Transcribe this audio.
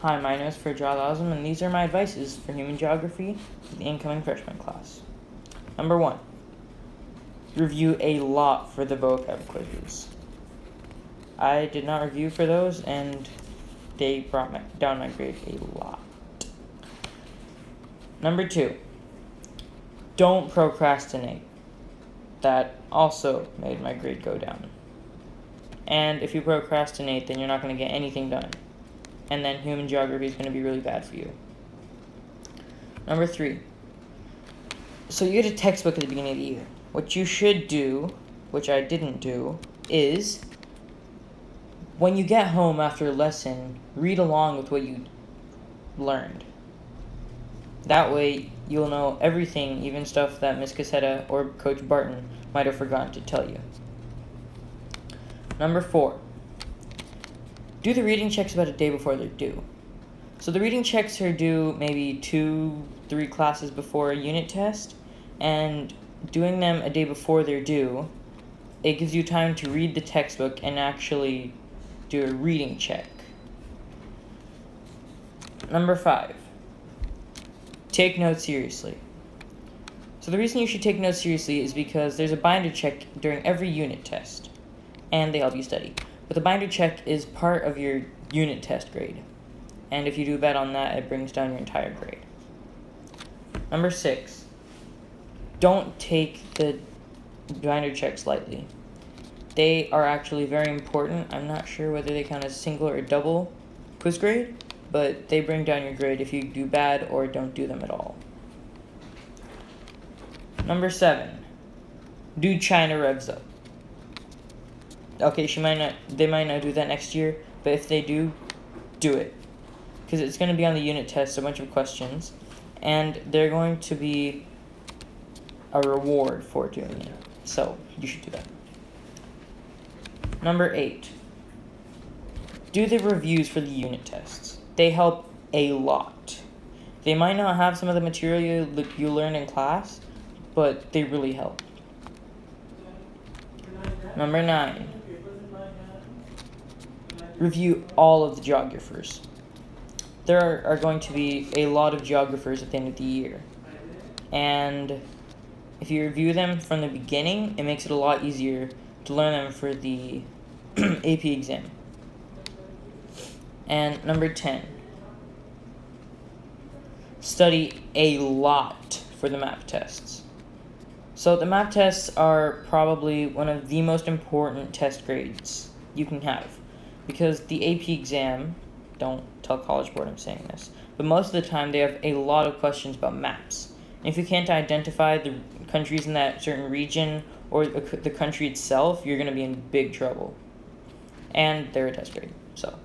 Hi, my name is Fajal Azam, and these are my advices for human geography for the incoming freshman class. Number 1. Review a lot for the vocab quizzes. I did not review for those, and they brought down my grade a lot. Number 2. Don't procrastinate. That also made my grade go down. And if you procrastinate, then you're not going to get anything done. And then human geography is going to be really bad for you. Number 3. So you get a textbook at the beginning of the year. What you should do, which I didn't do, is when you get home after a lesson, read along with what you learned. That way, you'll know everything, even stuff that Ms. Cassetta or Coach Barton might have forgotten to tell you. Number 4. Do the reading checks about a day before they're due. So the reading checks are due maybe 2-3 classes before a unit test, and doing them a day before they're due, it gives you time to read the textbook and actually do a reading check. Number 5. Take notes seriously. So the reason you should take notes seriously is because there's a binder check during every unit test, and they help you study. But the binder check is part of your unit test grade. And if you do bad on that, it brings down your entire grade. Number 6. Don't take the binder checks lightly. They are actually very important. I'm not sure whether they count as single or double quiz grade, but they bring down your grade if you do bad or don't do them at all. Number 7. Do China revs up. Okay, they might not do that next year, but if they do it. Because it's going to be on the unit test, a bunch of questions, and they're going to be a reward for doing it. So, you should do that. Number 8. Do the reviews for the unit tests. They help a lot. They might not have some of the material you learned in class, but they really help. Number 9. Review all of the geographers. There are going to be a lot of geographers at the end of the year. And if you review them from the beginning, it makes it a lot easier to learn them for the AP exam. And number 10. Study a lot for the map tests. So the map tests are probably one of the most important test grades you can have. Because the AP exam, don't tell College Board I'm saying this, but most of the time they have a lot of questions about maps. And if you can't identify the countries in that certain region or the country itself, you're going to be in big trouble. And they're a test grade, so